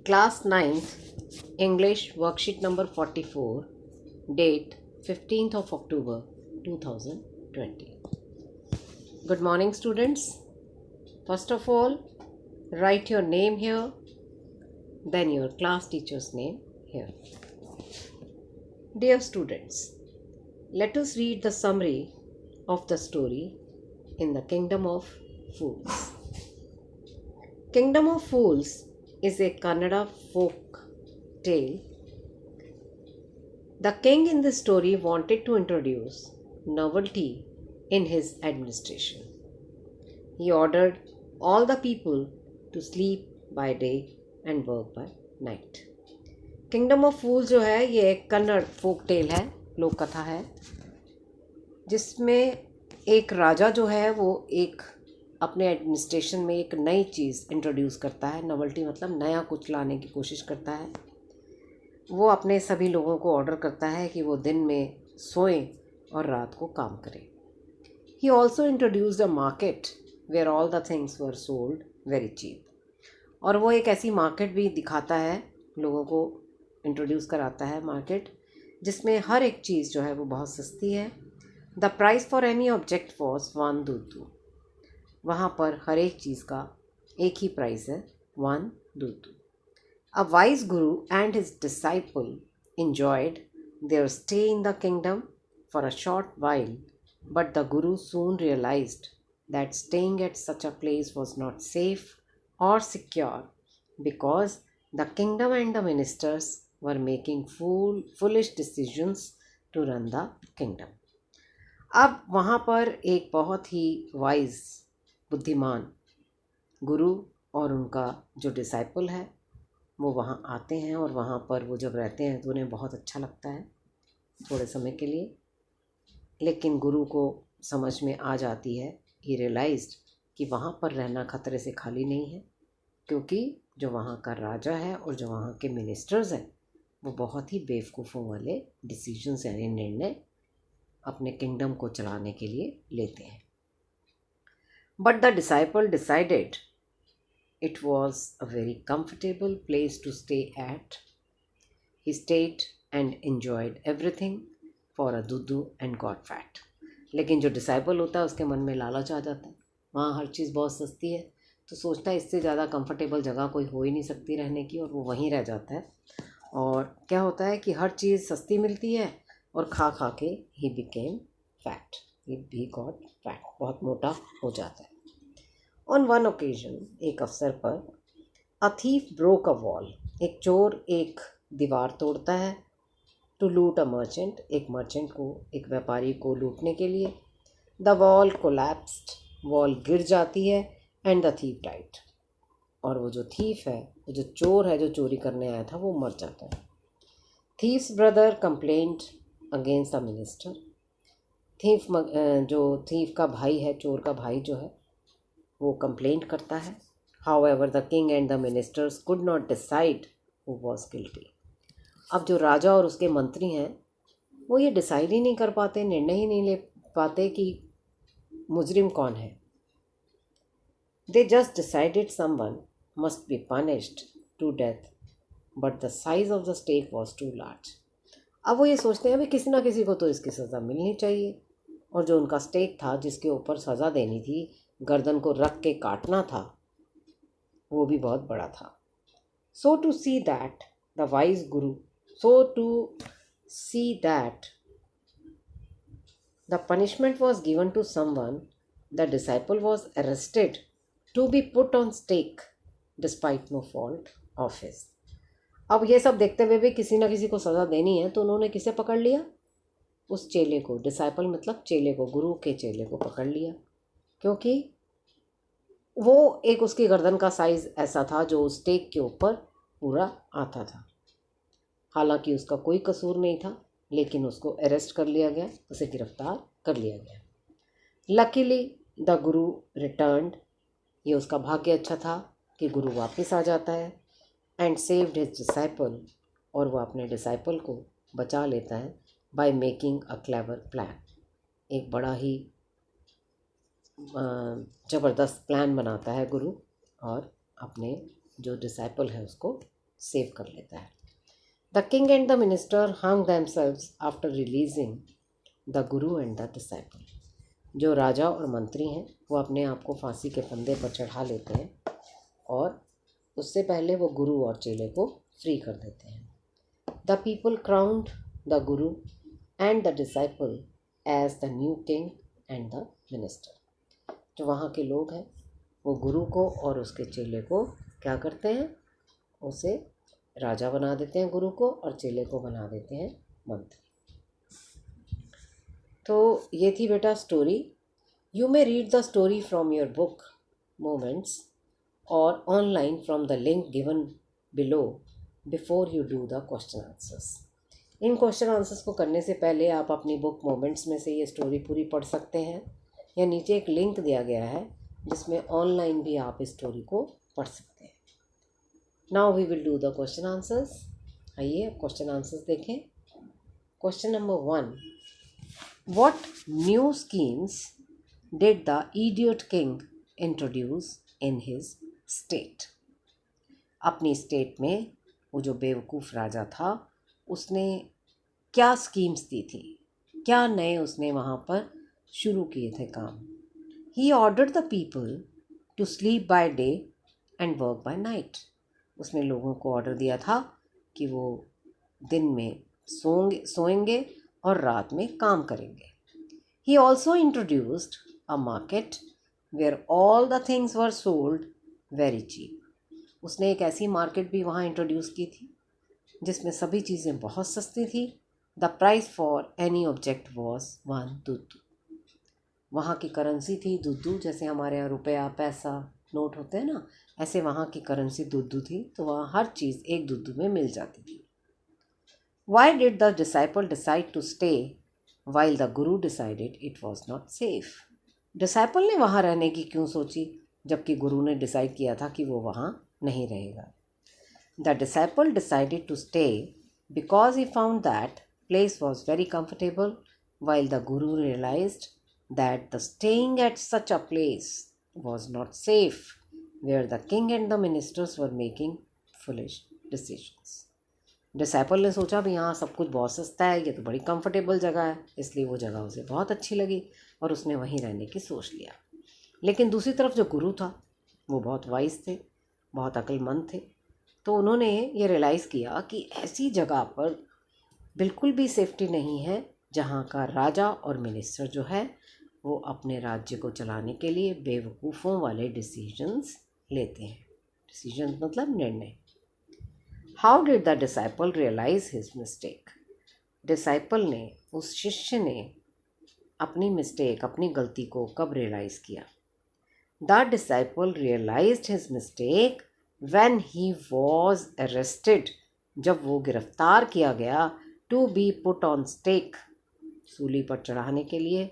Class 9th English worksheet number 44, date 15th of October 2020. Good morning, students. First of all, write your name here, then your class teacher's name here. Dear students, let us read the summary of the story in the Kingdom of Fools. Kingdom of Fools is a Kannada folk tale. The king in this story wanted to introduce novelty in his administration. He ordered all the people to sleep by day and work by night. Kingdom of fool जो है ये एक Kannada folk tale है, लोक कथा है, जिसमें एक राजा जो है वो एक अपने एडमिनिस्ट्रेशन में एक नई चीज़ इंट्रोड्यूस करता है। नॉवेल्टी मतलब नया कुछ लाने की कोशिश करता है। वो अपने सभी लोगों को ऑर्डर करता है कि वो दिन में सोएं और रात को काम करें। He also introduced a market where all the things were sold very cheap. और वो एक ऐसी मार्केट भी दिखाता है, लोगों को इंट्रोड्यूस कराता है मार्केट, जिसमें हर एक चीज़ जो है वो बहुत सस्ती है। The price for any object was 1 दूतू। वहाँ पर हर एक चीज़ का एक ही प्राइस है, 1 दूतू। A wise Guru and his disciple enjoyed their stay in the kingdom for a short while, but the guru soon realized that staying at such a place was not safe or secure, because the kingdom and the ministers were making foolish decisions to run the kingdom. अब वहाँ पर एक बहुत ही wise बुद्धिमान गुरु और उनका जो disciple है वो वहाँ आते हैं, और वहाँ पर वो जब रहते हैं तो उन्हें बहुत अच्छा लगता है थोड़े समय के लिए। लेकिन गुरु को समझ में आ जाती है, ही रियलाइज्ड कि वहाँ पर रहना खतरे से खाली नहीं है, क्योंकि जो वहाँ का राजा है और जो वहाँ के मिनिस्टर्स हैं वो बहुत ही बेवकूफ़ों वाले डिसीजंस यानी निर्णय अपने किंगडम को चलाने के लिए लेते हैं। But the disciple decided it was a very comfortable place to stay at. He stayed and enjoyed everything for a dudu and got fat. लेकिन जो डिसाइपल होता है उसके मन में लालच आ जाता है, वहाँ हर चीज़ बहुत सस्ती है, तो सोचता है इससे ज़्यादा कंफर्टेबल जगह कोई हो ही नहीं सकती रहने की, और वो वहीं रह जाता है। और क्या होता है कि हर चीज़ सस्ती मिलती है और खा खा के he became fat, he got fat, बहुत मोटा हो जाता है। ऑन वन ओकेजन, एक अवसर पर, a thief broke a wall, एक चोर एक दीवार तोड़ता है, टू लूट अ मर्चेंट, एक मर्चेंट को, एक व्यापारी को लूटने के लिए। द वॉल कोलैप्स्ड, वॉल गिर जाती है, एंड द थीफ डाइड, और वो जो थीफ है, वो जो चोर है जो चोरी करने आया था, वो मर जाता है। Thieves brother complaint against the minister, जो थीफ का भाई है, चोर का भाई जो है, वो कंप्लेंट करता है। However the king and the ministers could not decide who was guilty. अब जो राजा और उसके मंत्री हैं वो ये डिसाइड ही नहीं कर पाते, निर्णय ही नहीं ले पाते कि मुजरिम कौन है। They just decided someone must be punished to death, but the size of the stake was too large. अब वो ये सोचते हैं अभी किसी ना किसी को तो इसकी सज़ा मिलनी चाहिए, और जो उनका स्टेक था जिसके ऊपर सज़ा देनी थी, गर्दन को रख के काटना था, वो भी बहुत बड़ा था। So to see that the wise guru the punishment was given to someone, the disciple was arrested to be put on stake despite no fault of his. अब ये सब देखते हुए भी किसी ना किसी को सज़ा देनी है, तो उन्होंने किसे पकड़ लिया? उस चेले को, डिसाइपल मतलब चेले को, गुरु के चेले को पकड़ लिया, क्योंकि वो एक उसकी गर्दन का साइज़ ऐसा था जो उस स्टेक के ऊपर पूरा आता था। हालांकि उसका कोई कसूर नहीं था, लेकिन उसको अरेस्ट कर लिया गया, उसे गिरफ्तार कर लिया गया। लकीली द गुरु रिटर्न्ड, ये उसका भाग्य अच्छा था कि गुरु वापस आ जाता है, एंड सेव्ड हिज डिसाइपल, और वह अपने डिसाइपल को बचा लेता है, by making a clever plan, एक बड़ा ही ज़बरदस्त प्लान बनाता है गुरु, और अपने जो डिसाइपल है उसको सेव कर लेता है। The king and the minister hung themselves after releasing the guru and the disciple. जो राजा और मंत्री हैं वो अपने आप को फांसी के फंदे पर चढ़ा लेते हैं और उससे पहले वो गुरु और चेले को फ्री कर देते हैं। The people crowned the guru and the disciple as the new king and the minister. जो वहाँ के लोग हैं वो गुरु को और उसके चेले को क्या करते हैं, उसे राजा बना देते हैं, गुरु को, और चेले को बना देते हैं मंत्री। तो ये थी बेटा story. You may read the story from your book moments और online from the link given below before you do the question answers. इन क्वेश्चन आंसर्स को करने से पहले आप अपनी बुक मोमेंट्स में से ये स्टोरी पूरी पढ़ सकते हैं, या नीचे एक लिंक दिया गया है जिसमें ऑनलाइन भी आप इस स्टोरी को पढ़ सकते हैं। Now we will do the question answers. आइए अब क्वेश्चन आंसर्स देखें। Question number 1, What new schemes did the idiot king introduce in his state? अपनी स्टेट में वो जो बेवकूफ़ राजा था उसने क्या स्कीम्स दी थी, क्या नए उसने वहाँ पर शुरू किए थे काम। He ordered the people to sleep by day and work by night. उसने लोगों को ऑर्डर दिया था कि वो दिन में सोएंगे और रात में काम करेंगे। He also introduced a market where all the things were sold very cheap. उसने एक ऐसी मार्केट भी वहाँ इंट्रोड्यूस की थी जिसमें सभी चीज़ें बहुत सस्ती थी। The price for any object was 1 Dudu. वहाँ की करेंसी थी दुद्दू, जैसे हमारे यहाँ रुपया, पैसा, नोट होते हैं ना, ऐसे वहाँ की करेंसी दुद्दू थी। तो वहाँ हर चीज़ एक दुद्दू में मिल जाती थी। Why did the disciple decide to stay while the guru decided it was not safe? Disciple ने वहाँ रहने की क्यों सोची जबकि गुरु ने डिसाइड किया था कि वो वहाँ नहीं रहेगा। The disciple decided to stay because he found that place was very comfortable, while the guru realized that the staying at such a place was not safe, where the king and the ministers were making foolish decisions. Disciple ने सोचा भी यहाँ सब कुछ बहुत सस्ता है, ये तो बड़ी कंफर्टेबल जगह है, इसलिए वो जगह उसे बहुत अच्छी लगी और उसने वहीं रहने की सोच लिया। लेकिन दूसरी तरफ जो गुरु था वो बहुत वाइज थे, बहुत अक्लमंद थे। तो उन्होंने ये रियलाइज़ किया कि ऐसी जगह पर बिल्कुल भी सेफ्टी नहीं है जहाँ का राजा और मिनिस्टर जो है वो अपने राज्य को चलाने के लिए बेवकूफ़ों वाले डिसीजंस लेते हैं। डिसीजंस मतलब निर्णय। How did the disciple realize his mistake? Disciple ने, उस शिष्य ने अपनी मिस्टेक, अपनी गलती को कब रियलाइज़ किया? The disciple realized his mistake when he was arrested, जब वो गिरफ्तार किया गया, to be put on stake, सूली पर चढ़ाने के लिए,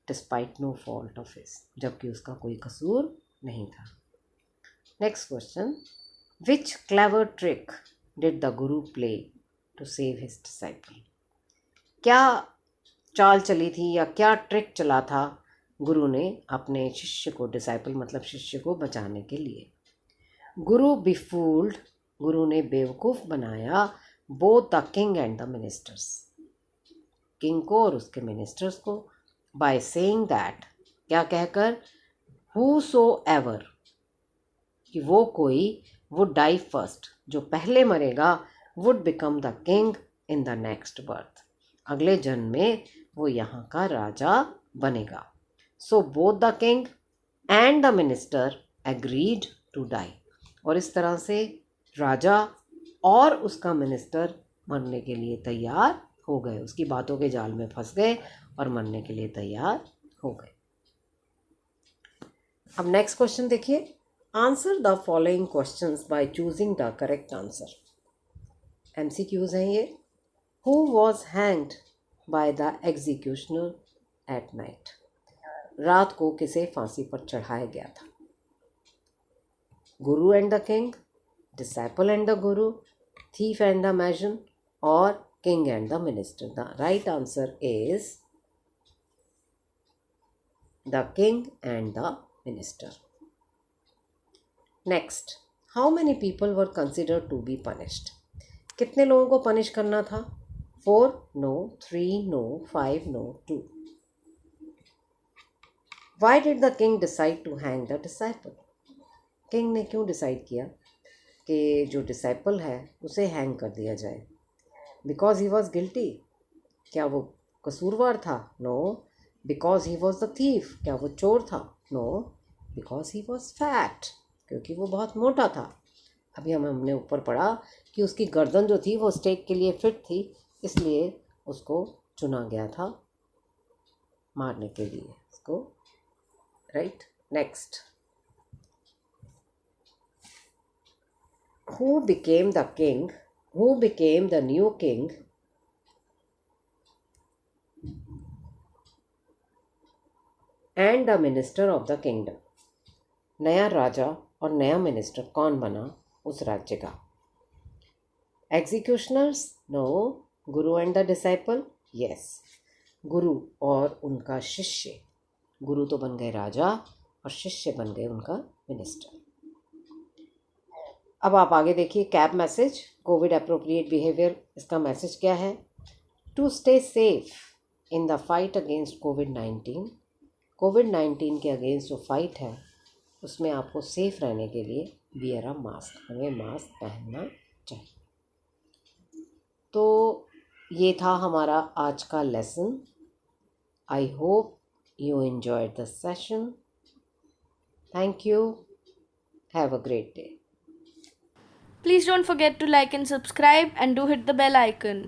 despite no fault of his, जबकि उसका कोई कसूर नहीं था। Next question, which clever trick did the guru play to save his disciple? क्या चाल चली थी या क्या ट्रिक चला था गुरु ने अपने शिष्य को, डिसाइपल मतलब शिष्य को बचाने के लिए? गुरु befooled, गुरु ने बेवकूफ़ बनाया both the king and the ministers, king को और उसके मिनिस्टर्स को, by saying that, क्या कहकर, whosoever, कि वो कोई would die first, जो पहले मरेगा, would become the king in the next birth, अगले जन्म में वो यहाँ का राजा बनेगा। So both the king and the minister agreed to die, और इस तरह से राजा और उसका मिनिस्टर मरने के लिए तैयार हो गए, उसकी बातों के जाल में फंस गए और मरने के लिए तैयार हो गए। अब नेक्स्ट क्वेश्चन देखिए, answer the following questions by choosing the correct answer. MCQs हैं ये। Who was hanged by the executioner at night? रात को किसे फांसी पर चढ़ाया गया था? Guru and the king, disciple and the guru, thief and the mason, और king and the minister? The right answer is the king and the minister. Next, how many people were considered to be punished? कितने लोगों को punish करना था? 4 no, 3 no, 5 no, 2. Why did the king decide to hang the disciple? King ने क्यों decide किया कि जो डिसाइपल है उसे हैंग कर दिया जाए? Because he was guilty? क्या वो कसूरवार था? No. Because he was the thief? क्या वो चोर था? No. Because he was fat? क्योंकि वो बहुत मोटा था. अभी हमने ऊपर पढ़ा कि उसकी गर्दन जो थी वो स्टेक के लिए फिट थी, इसलिए उसको चुना गया था मारने के लिए उसको. Right. Next. Who became the king? Who became the new king? And the minister of the kingdom. नया राजा और नया मिनिस्टर कौन बना उस राज्य का? एग्जीक्यूशनर्स? No. Guru and the disciple? Yes. गुरु और उनका शिष्य. गुरु तो बन गए राजा और शिष्य बन गए उनका मिनिस्टर. अब आप आगे देखिए. Cab message, Covid appropriate behaviour, इसका मैसेज क्या है? To stay safe in the fight against कोविड-19. कोविड-19 के अगेंस्ट जो फाइट है उसमें आपको सेफ रहने के लिए वियर अ मास्क, हमें मास्क पहनना चाहिए. तो ये था हमारा आज का lesson. I hope you enjoyed the session. Thank you. Have a great day. Please don't forget to like and subscribe and do hit the bell icon.